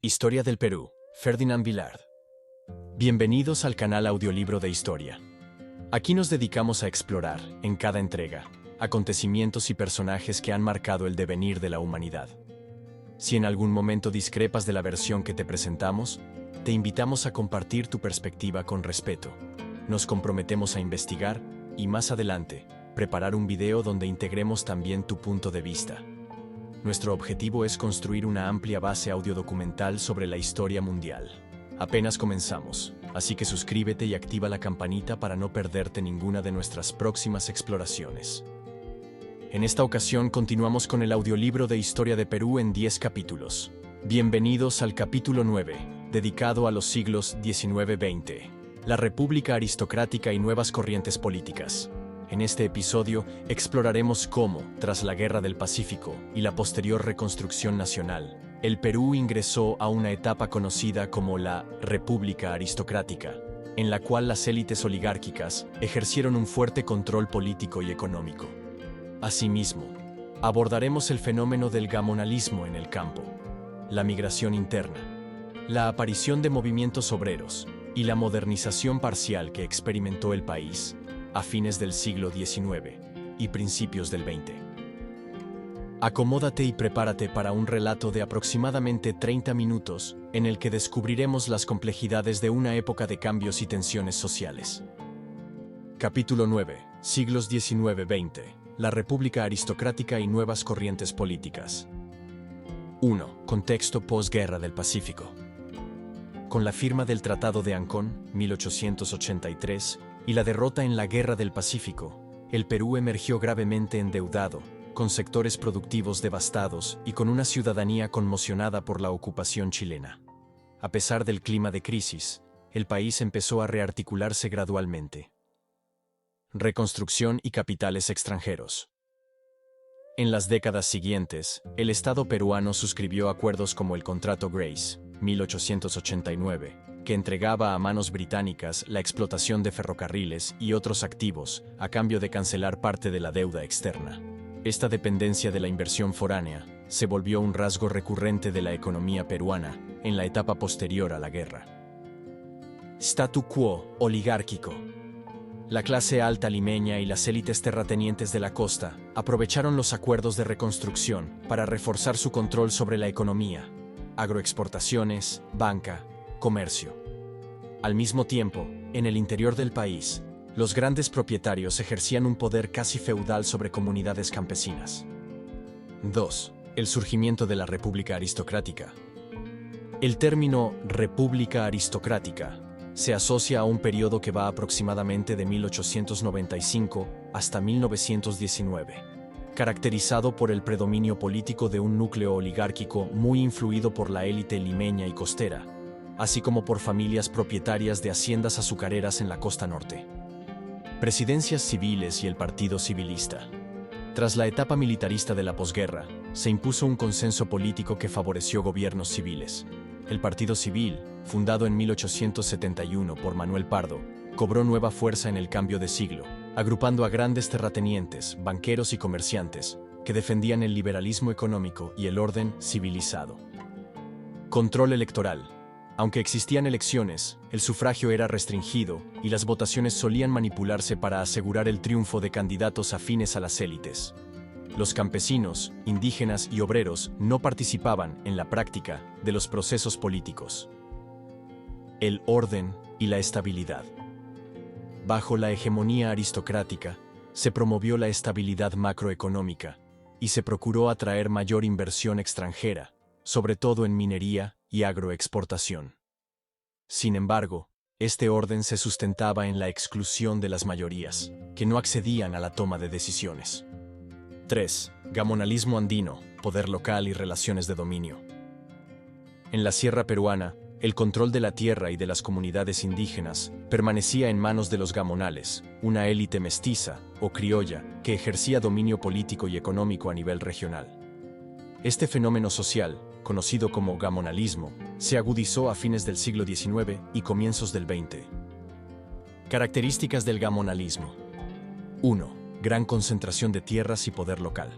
Historia del Perú, Ferdinand Villard. Bienvenidos al canal Audiolibro de Historia. Aquí nos dedicamos a explorar, en cada entrega, acontecimientos y personajes que han marcado el devenir de la humanidad. Si en algún momento discrepas de la versión que te presentamos, te invitamos a compartir tu perspectiva con respeto. Nos comprometemos a investigar y, más adelante, preparar un video donde integremos también tu punto de vista. Nuestro objetivo es construir una amplia base audiodocumental sobre la historia mundial. Apenas comenzamos, así que suscríbete y activa la campanita para no perderte ninguna de nuestras próximas exploraciones. En esta ocasión continuamos con el audiolibro de Historia de Perú en 10 capítulos. Bienvenidos al capítulo 9, dedicado a los siglos XIX-XX, la República Aristocrática y nuevas corrientes políticas. En este episodio exploraremos cómo, tras la Guerra del Pacífico y la posterior reconstrucción nacional, el Perú ingresó a una etapa conocida como la República Aristocrática, en la cual las élites oligárquicas ejercieron un fuerte control político y económico. Asimismo, abordaremos el fenómeno del gamonalismo en el campo, la migración interna, la aparición de movimientos obreros y la modernización parcial que experimentó el país a fines del siglo XIX y principios del XX. Acomódate y prepárate para un relato de aproximadamente 30 minutos en el que descubriremos las complejidades de una época de cambios y tensiones sociales. Capítulo 9. Siglos XIX-XX. La República Aristocrática y nuevas corrientes políticas. 1. Contexto posguerra del Pacífico. Con la firma del Tratado de Ancón, 1883, y la derrota en la Guerra del Pacífico, el Perú emergió gravemente endeudado, con sectores productivos devastados y con una ciudadanía conmocionada por la ocupación chilena. A pesar del clima de crisis, el país empezó a rearticularse gradualmente. Reconstrucción y capitales extranjeros. En las décadas siguientes, el Estado peruano suscribió acuerdos como el Contrato Grace, 1889, que entregaba a manos británicas la explotación de ferrocarriles y otros activos a cambio de cancelar parte de la deuda externa. Esta dependencia de la inversión foránea se volvió un rasgo recurrente de la economía peruana en la etapa posterior a la guerra. Statu quo oligárquico. La clase alta limeña y las élites terratenientes de la costa aprovecharon los acuerdos de reconstrucción para reforzar su control sobre la economía, agroexportaciones, banca, comercio. Al mismo tiempo, en el interior del país, los grandes propietarios ejercían un poder casi feudal sobre comunidades campesinas. 2. El surgimiento de la República Aristocrática. El término República Aristocrática se asocia a un periodo que va aproximadamente de 1895 hasta 1919, caracterizado por el predominio político de un núcleo oligárquico muy influido por la élite limeña y costera, así como por familias propietarias de haciendas azucareras en la costa norte. Presidencias civiles y el Partido Civilista. Tras la etapa militarista de la posguerra, se impuso un consenso político que favoreció gobiernos civiles. El Partido Civil, fundado en 1871 por Manuel Pardo, cobró nueva fuerza en el cambio de siglo, agrupando a grandes terratenientes, banqueros y comerciantes que defendían el liberalismo económico y el orden civilizado. Control electoral. Aunque existían elecciones, el sufragio era restringido y las votaciones solían manipularse para asegurar el triunfo de candidatos afines a las élites. Los campesinos, indígenas y obreros no participaban, en la práctica, de los procesos políticos. El orden y la estabilidad. Bajo la hegemonía aristocrática, se promovió la estabilidad macroeconómica y se procuró atraer mayor inversión extranjera, sobre todo en minería y agroexportación. Sin embargo, este orden se sustentaba en la exclusión de las mayorías, que no accedían a la toma de decisiones. 3. Gamonalismo andino, poder local y relaciones de dominio. En la sierra peruana, el control de la tierra y de las comunidades indígenas permanecía en manos de los gamonales, una élite mestiza o criolla que ejercía dominio político y económico a nivel regional. Este fenómeno social, conocido como gamonalismo, se agudizó a fines del siglo XIX y comienzos del XX. Características del gamonalismo. 1. Gran concentración de tierras y poder local.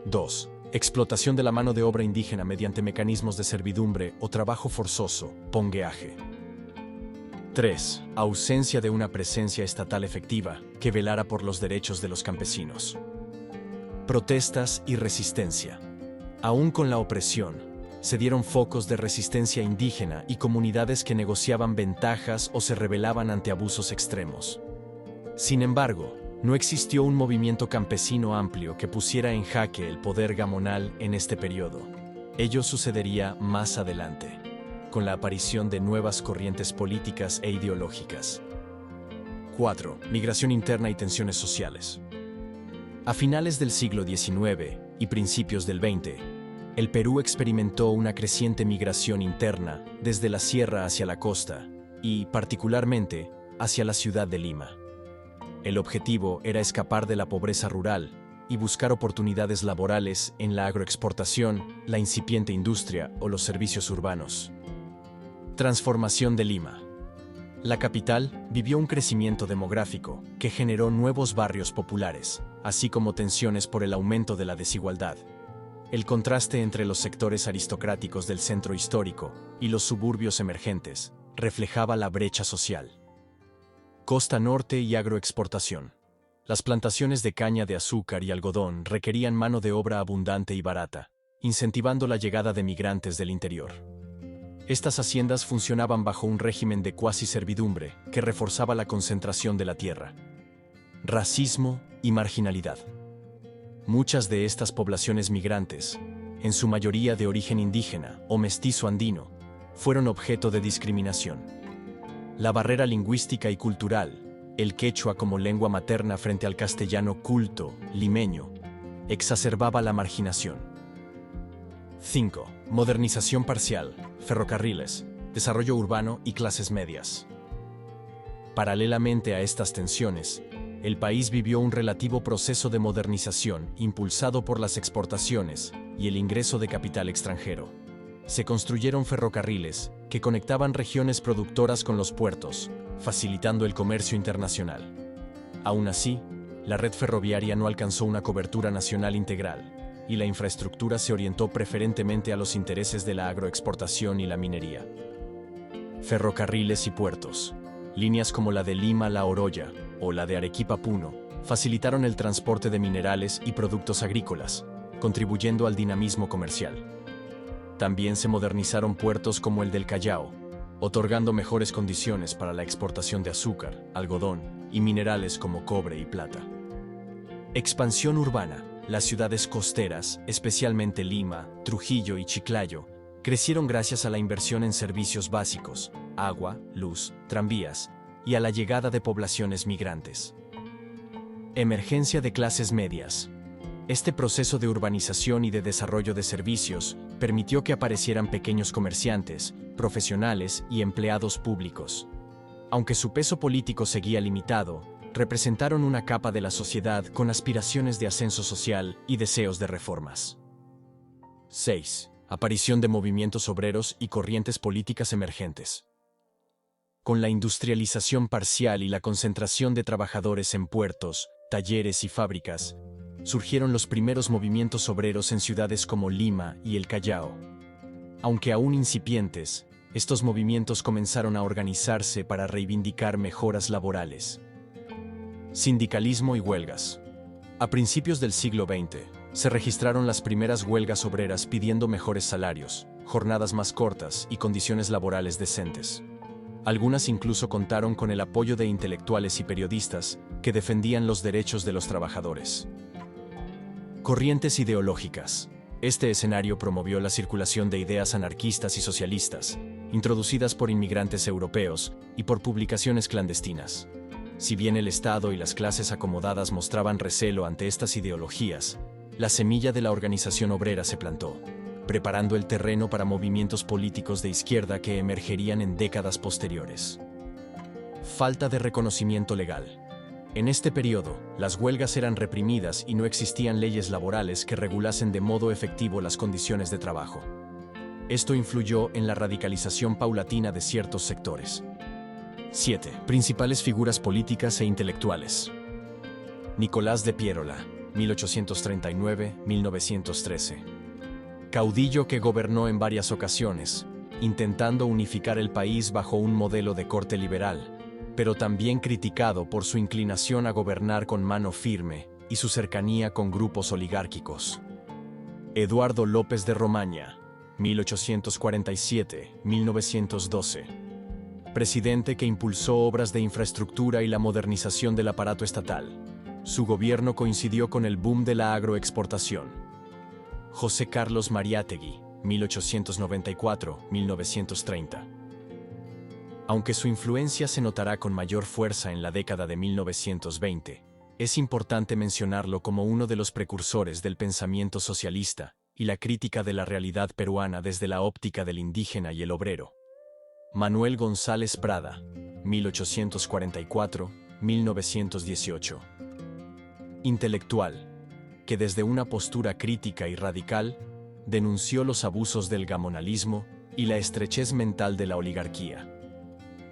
2. Explotación de la mano de obra indígena mediante mecanismos de servidumbre o trabajo forzoso, pongueaje. 3. Ausencia de una presencia estatal efectiva que velara por los derechos de los campesinos. Protestas y resistencia. Aún con la opresión, se dieron focos de resistencia indígena y comunidades que negociaban ventajas o se rebelaban ante abusos extremos. Sin embargo, no existió un movimiento campesino amplio que pusiera en jaque el poder gamonal en este periodo. Ello sucedería más adelante, con la aparición de nuevas corrientes políticas e ideológicas. 4. Migración interna y tensiones sociales. A finales del siglo XIX y principios del XX, el Perú experimentó una creciente migración interna desde la sierra hacia la costa y, particularmente, hacia la ciudad de Lima. El objetivo era escapar de la pobreza rural y buscar oportunidades laborales en la agroexportación, la incipiente industria o los servicios urbanos. Transformación de Lima. La capital vivió un crecimiento demográfico que generó nuevos barrios populares, así como tensiones por el aumento de la desigualdad. El contraste entre los sectores aristocráticos del centro histórico y los suburbios emergentes reflejaba la brecha social. Costa Norte y agroexportación. Las plantaciones de caña de azúcar y algodón requerían mano de obra abundante y barata, incentivando la llegada de migrantes del interior. Estas haciendas funcionaban bajo un régimen de cuasi-servidumbre que reforzaba la concentración de la tierra. Racismo y marginalidad. Muchas de estas poblaciones migrantes, en su mayoría de origen indígena o mestizo andino, fueron objeto de discriminación. La barrera lingüística y cultural, el quechua como lengua materna frente al castellano culto, limeño, exacerbaba la marginación. 5. Modernización parcial, ferrocarriles, desarrollo urbano y clases medias. Paralelamente a estas tensiones, el país vivió un relativo proceso de modernización impulsado por las exportaciones y el ingreso de capital extranjero. Se construyeron ferrocarriles que conectaban regiones productoras con los puertos, facilitando el comercio internacional. Aún así, la red ferroviaria no alcanzó una cobertura nacional integral, y la infraestructura se orientó preferentemente a los intereses de la agroexportación y la minería. Ferrocarriles y puertos. Líneas como la de Lima-La Oroya o la de Arequipa-Puno facilitaron el transporte de minerales y productos agrícolas, contribuyendo al dinamismo comercial. También se modernizaron puertos como el del Callao, otorgando mejores condiciones para la exportación de azúcar, algodón y minerales como cobre y plata. Expansión urbana. Las ciudades costeras, especialmente Lima, Trujillo y Chiclayo, crecieron gracias a la inversión en servicios básicos, agua, luz, tranvías, y a la llegada de poblaciones migrantes. Emergencia de clases medias. Este proceso de urbanización y de desarrollo de servicios permitió que aparecieran pequeños comerciantes, profesionales y empleados públicos. Aunque su peso político seguía limitado, representaron una capa de la sociedad con aspiraciones de ascenso social y deseos de reformas. 6. Aparición de movimientos obreros y corrientes políticas emergentes. Con la industrialización parcial y la concentración de trabajadores en puertos, talleres y fábricas, surgieron los primeros movimientos obreros en ciudades como Lima y el Callao. Aunque aún incipientes, estos movimientos comenzaron a organizarse para reivindicar mejoras laborales. Sindicalismo y huelgas. A principios del siglo XX, se registraron las primeras huelgas obreras pidiendo mejores salarios, jornadas más cortas y condiciones laborales decentes. Algunas incluso contaron con el apoyo de intelectuales y periodistas que defendían los derechos de los trabajadores. Corrientes ideológicas. Este escenario promovió la circulación de ideas anarquistas y socialistas, introducidas por inmigrantes europeos y por publicaciones clandestinas. Si bien el Estado y las clases acomodadas mostraban recelo ante estas ideologías, la semilla de la organización obrera se plantó, preparando el terreno para movimientos políticos de izquierda que emergerían en décadas posteriores. Falta de reconocimiento legal. En este periodo, las huelgas eran reprimidas y no existían leyes laborales que regulasen de modo efectivo las condiciones de trabajo. Esto influyó en la radicalización paulatina de ciertos sectores. 7. Principales figuras políticas e intelectuales. Nicolás de Piérola. 1839-1913. Caudillo que gobernó en varias ocasiones, intentando unificar el país bajo un modelo de corte liberal, pero también criticado por su inclinación a gobernar con mano firme y su cercanía con grupos oligárquicos. Eduardo López de Romaña, 1847-1912. Presidente que impulsó obras de infraestructura y la modernización del aparato estatal. Su gobierno coincidió con el boom de la agroexportación. José Carlos Mariátegui, 1894-1930. Aunque su influencia se notará con mayor fuerza en la década de 1920, es importante mencionarlo como uno de los precursores del pensamiento socialista y la crítica de la realidad peruana desde la óptica del indígena y el obrero. Manuel González Prada, 1844-1918. Intelectual, que desde una postura crítica y radical, denunció los abusos del gamonalismo y la estrechez mental de la oligarquía.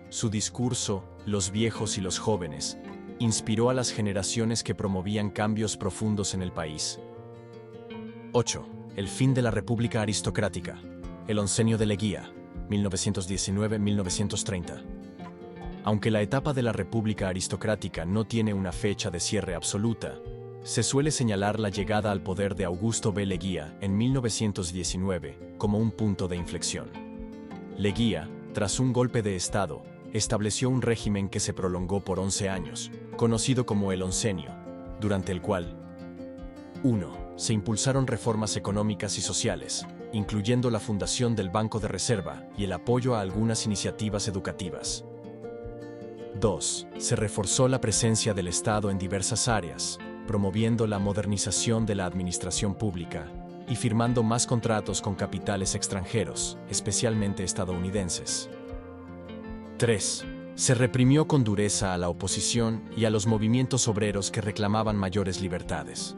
Su discurso, Los viejos y los jóvenes, inspiró a las generaciones que promovían cambios profundos en el país. 8. El fin de la República aristocrática. El oncenio de Leguía, 1919-1930. Aunque la etapa de la República aristocrática no tiene una fecha de cierre absoluta, se suele señalar la llegada al poder de Augusto B. Leguía en 1919 como un punto de inflexión. Leguía, tras un golpe de Estado, estableció un régimen que se prolongó por 11 años, conocido como el oncenio, durante el cual 1. Se impulsaron reformas económicas y sociales, incluyendo la fundación del Banco de Reserva y el apoyo a algunas iniciativas educativas. 2. Se reforzó la presencia del Estado en diversas áreas, promoviendo la modernización de la administración pública y firmando más contratos con capitales extranjeros, especialmente estadounidenses. 3. Se reprimió con dureza a la oposición y a los movimientos obreros que reclamaban mayores libertades.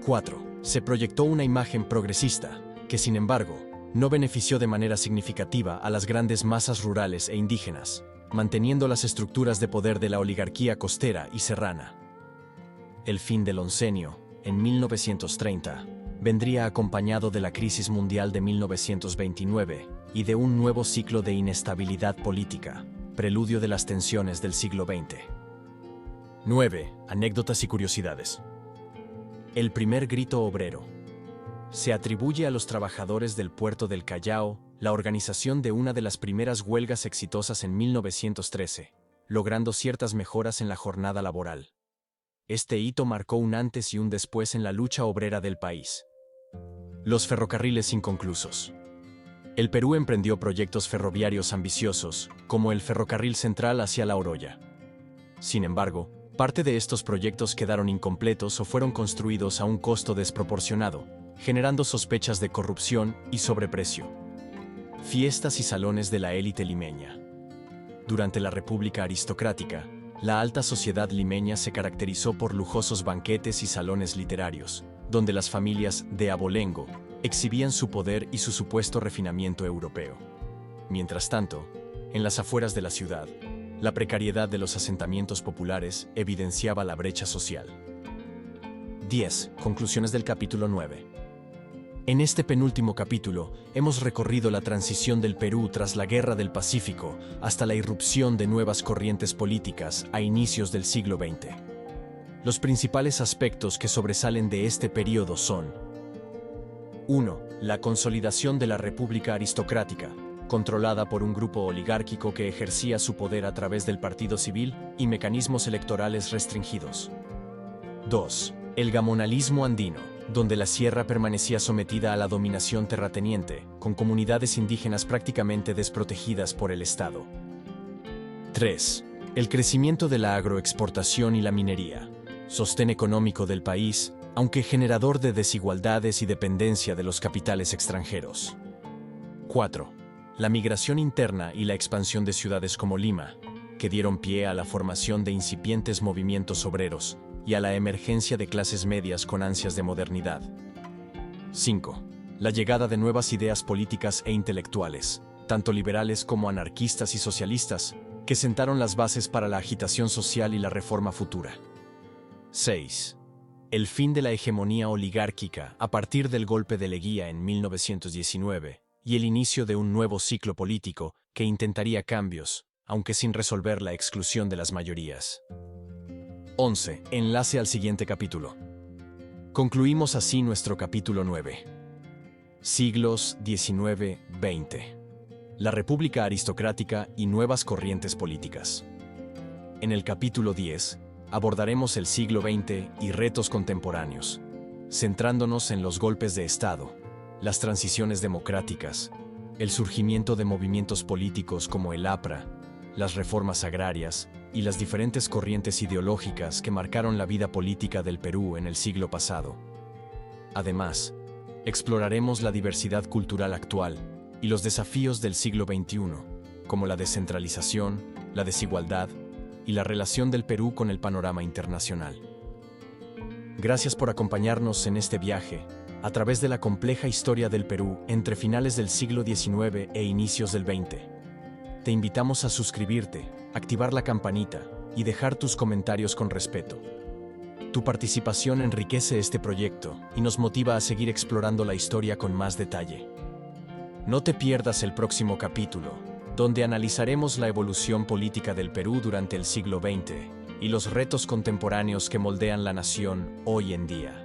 4. Se proyectó una imagen progresista, que sin embargo, no benefició de manera significativa a las grandes masas rurales e indígenas, manteniendo las estructuras de poder de la oligarquía costera y serrana. El fin del oncenio, en 1930, vendría acompañado de la crisis mundial de 1929 y de un nuevo ciclo de inestabilidad política, preludio de las tensiones del siglo XX. 9. Anécdotas y curiosidades. El primer grito obrero. Se atribuye a los trabajadores del puerto del Callao la organización de una de las primeras huelgas exitosas en 1913, logrando ciertas mejoras en la jornada laboral. Este hito marcó un antes y un después en la lucha obrera del país. Los ferrocarriles inconclusos. El Perú emprendió proyectos ferroviarios ambiciosos, como el Ferrocarril Central hacia La Oroya. Sin embargo, parte de estos proyectos quedaron incompletos o fueron construidos a un costo desproporcionado, generando sospechas de corrupción y sobreprecio. Fiestas y salones de la élite limeña. Durante la República aristocrática, la alta sociedad limeña se caracterizó por lujosos banquetes y salones literarios, donde las familias de abolengo exhibían su poder y su supuesto refinamiento europeo. Mientras tanto, en las afueras de la ciudad, la precariedad de los asentamientos populares evidenciaba la brecha social. 10. Conclusiones del capítulo 9. En este penúltimo capítulo, hemos recorrido la transición del Perú tras la Guerra del Pacífico hasta la irrupción de nuevas corrientes políticas a inicios del siglo XX. Los principales aspectos que sobresalen de este periodo son: 1. La consolidación de la República aristocrática, controlada por un grupo oligárquico que ejercía su poder a través del partido civil y mecanismos electorales restringidos. 2. El gamonalismo andino, donde la sierra permanecía sometida a la dominación terrateniente, con comunidades indígenas prácticamente desprotegidas por el Estado. 3. El crecimiento de la agroexportación y la minería, sostén económico del país, aunque generador de desigualdades y dependencia de los capitales extranjeros. 4. La migración interna y la expansión de ciudades como Lima, que dieron pie a la formación de incipientes movimientos obreros y a la emergencia de clases medias con ansias de modernidad. 5. La llegada de nuevas ideas políticas e intelectuales, tanto liberales como anarquistas y socialistas, que sentaron las bases para la agitación social y la reforma futura. 6. el fin de la hegemonía oligárquica a partir del golpe de Leguía en 1919 y el inicio de un nuevo ciclo político que intentaría cambios, aunque sin resolver la exclusión de las mayorías. 11. Enlace al siguiente capítulo. Concluimos así nuestro capítulo 9. Siglos XIX-XX. La República aristocrática y nuevas corrientes políticas. En el capítulo 10, abordaremos el siglo XX y retos contemporáneos, centrándonos en los golpes de Estado, las transiciones democráticas, el surgimiento de movimientos políticos como el APRA, las reformas agrarias y las diferentes corrientes ideológicas que marcaron la vida política del Perú en el siglo pasado. Además, exploraremos la diversidad cultural actual y los desafíos del siglo XXI, como la descentralización, la desigualdad y la relación del Perú con el panorama internacional. Gracias por acompañarnos en este viaje a través de la compleja historia del Perú entre finales del siglo XIX e inicios del XX. Te invitamos a suscribirte, activar la campanita y dejar tus comentarios con respeto. Tu participación enriquece este proyecto y nos motiva a seguir explorando la historia con más detalle. No te pierdas el próximo capítulo, donde analizaremos la evolución política del Perú durante el siglo XX y los retos contemporáneos que moldean la nación hoy en día.